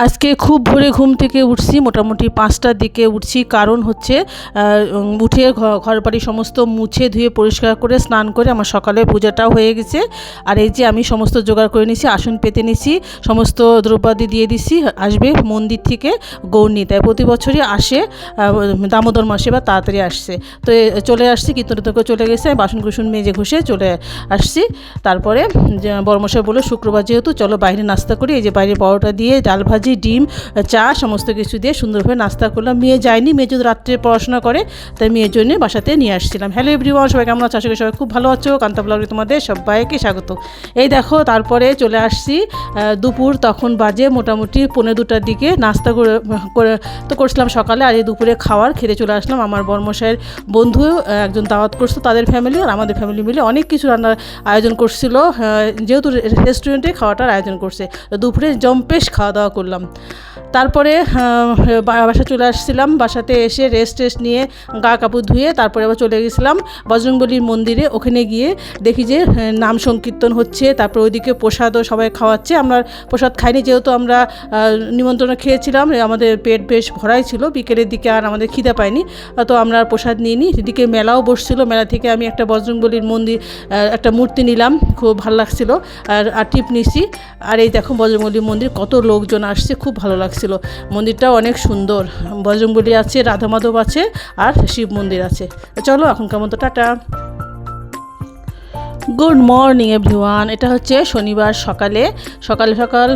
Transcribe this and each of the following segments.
আজকে খুব ভোরে ঘুম থেকে উঠছি, মোটামুটি 5টার দিকে উঠছি। কারণ হচ্ছে উঠে ঘর বাড়ি সমস্ত মুছে ধুয়ে পরিষ্কার করে স্নান করে আমার সকালে পূজাটাও হয়ে গেছে। আর এই যে আমি সমস্ত জোগাড় করে নিছি, আসন পেতে নিছি, সমস্ত দ্রব্যাদি দিয়ে দিছি। আসবে মন্দির থেকে গৌরনী, তাই প্রতি বছরই আসে দামোদর মাসে বা তাড়াতাড়ি আসছে। তো চলে আসছি, কীর্তন করে চলে গেছে। বাসন কুসুন মেজে ঘষে চলে আসছি। তারপরে বড়মশাই বললো শুক্রবার যেহেতু চলো বাইরে নাস্তা করি। এই যে বাইরে পরোটা দিয়ে ডাল ভাজি, ডিম, চা সমস্ত কিছু দিয়ে সুন্দরভাবে নাস্তা করলাম। মেয়ে যায়নি, মেয়ে যদি রাত্রে পড়াশোনা করে, তাই মেয়ের জন্য বাসাতে নিয়ে আসছিলাম। হ্যালো এভরিওয়ান, সবাই কেমন আছো? আশা করি সবাই খুব ভালো আছো। কান্তা ব্লগে তোমাদের সবাইকে স্বাগত। এই দেখো তারপরে চলে আসছি দুপুর, তখন বাজে মোটামুটি 1:45টার দিকে। নাস্তা করে তো করছিলাম সকালে, আর এই দুপুরে খেতে চলে আসলাম। আমার বড়মশাইয়ের বন্ধু একজন দাওয়াত করছিল, তাদের ফ্যামিলি আর আমাদের ফ্যামিলি মিলে অনেক কিছু রান্নার আয়োজন করছিল। যেহেতু রেস্টুরেন্টে খাওয়াটার আয়োজন করছে, দুপুরে জম্পেশ খাওয়া দাওয়া করলাম। তারপরে বাসা চলে আসছিলাম। বাসাতে এসে রেস্ট নিয়ে গা কাপড় ধুয়ে তারপরে আবার চলে গেছিলাম বজরংবলীর মন্দিরে। ওখানে গিয়ে দেখি যে নাম সংকীর্তন হচ্ছে, তারপর ওইদিকে প্রসাদও সবাই খাওয়াচ্ছে। আমরা প্রসাদ খাইনি, যেহেতু আমরা নিমন্ত্রণ খেয়েছিলাম, আমাদের পেট বেশ ভরাই ছিল। বিকেলের দিকে আর আমাদের খিদে পায়নি, তো আমরা প্রসাদ নিইনি। এদিকে মেলাও বসছিল, মেলা থেকে আমি একটা বজরংবলীর মন্দির একটা মূর্তি নিলাম, খুব ভালো লাগছিল। আর টিপ নিছি। আর এই দেখো বজরংবলীর মন্দির, কত লোকজন আসছে, খুব ভালো লাগছিল। মন্দিরটাও অনেক সুন্দর, বজরংবলী আছে, রাধা মাধব আছে, আর শিব মন্দির আছে। চলো এখনকার মতো টাটা। Good morning everyone. এটা হচ্ছে শনিবার সকাল সকাল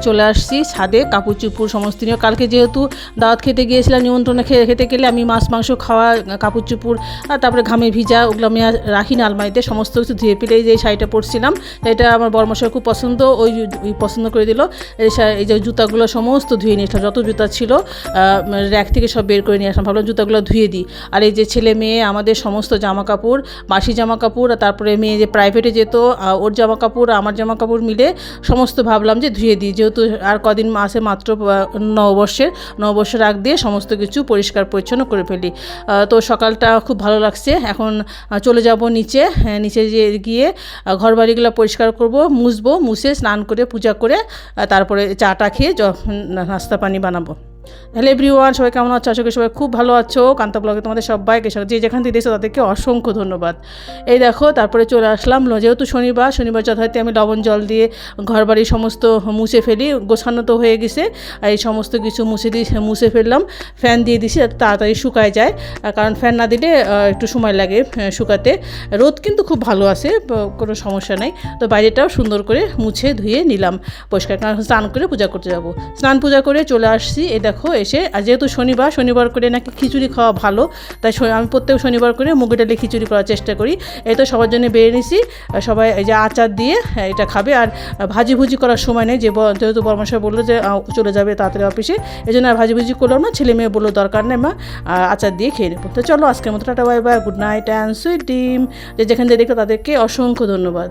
চলে আসছি ছাদে, কাপড় চুপুর সমস্ত নিয়ে। কালকে যেহেতু দাওয়াত খেতে গিয়েছিলাম, নিমন্ত্রণে খেতে গেলে আমি মাছ মাংস খাওয়া, কাপড় চুপুর আর তারপরে ঘামে ভিজা, ওগুলো আমি আর রাখি না আলমারিতে, সমস্ত কিছু ধুয়ে ফেলে যে শাড়িটা পরছিলাম, এটা আমার বড়মশাই খুব পছন্দ, ওই পছন্দ করে দিল। এই যে জুতাগুলো সমস্ত ধুয়ে নিয়ে আসলাম, যত জুতা ছিল র্যাক থেকে সব বের করে নিয়ে আসলাম, ভাবলাম জুতাগুলো ধুয়ে দিই। আর এই যে ছেলে মেয়ে আমাদের সমস্ত জামা কাপড়, বাসি জামা কাপড়, আর তারপরে মেয়ে যে প্রাইভেটে যেত ওর জামা কাপড়, আমার জামা কাপড় মিলে সমস্ত ভাবলাম যে ধুয়ে দিই, যেহেতু আর কদিন মাসে মাত্র নববর্ষের আগ দিয়ে সমস্ত কিছু পরিষ্কার পরিচ্ছন্ন করে ফেলি। তো সকালটা খুব ভালো লাগছে। এখন চলে যাব নিচে গিয়ে ঘর বাড়িগুলো পরিষ্কার করব, মুছে স্নান করে পূজা করে তারপরে চাটা খেয়ে নাস্তা পানি বানাবো। হ্যালো এভরিওয়ান, সবাই কেমন আছো? আশা করি সবাই খুব ভালো আছো। কান্তা ব্লগে তোমাদের সবাইকে যে যেখান থেকে দেখছো তাদেরকে অসংখ্য ধন্যবাদ। এই দেখো তারপরে চলে আসলাম, যেহেতু শনিবার যথারীতি আমি লবণ জল দিয়ে ঘর বাড়ি সমস্ত মুছে ফেলি, গোছানো তো হয়ে গেছে। এই সমস্ত কিছু মুছে ফেললাম, ফ্যান দিয়ে দিছি তাড়াতাড়ি শুকায় যায়, কারণ ফ্যান না দিলে একটু সময় লাগে শুকাতে। রোদ কিন্তু খুব ভালো আছে, কোনো সমস্যা নেই। তো বাইরেটাও সুন্দর করে মুছে ধুয়ে নিলাম পরিষ্কার, কারণ স্নান করে পূজা করতে যাবো। স্নান পূজা করে চলে আসছি। দেখো এসে, আর যেহেতু শনিবার করে নাকি খিচুড়ি খাওয়া ভালো, তাই আমি প্রত্যেক শনিবার করে মুগের ডালে খিচুড়ি করার চেষ্টা করি। এই তো সবার জন্য বেড়ে নিছি, সবাই এই যে আচার দিয়ে এটা খাবে। আর ভাজি করার সময় নেই, যেহেতু বড়মশাই বললো যে চলে যাবে তাড়াতাড়ি অফিসে, এই জন্য আর ভাজি করলাম না। ছেলে মেয়ে বললো দরকার নেই মা, আচার দিয়ে খেয়ে নেবো। তো চলো আজকের মতো tata, bye bye, good night and sweet dream. যেখান থেকে দেখো তাদেরকে অসংখ্য ধন্যবাদ।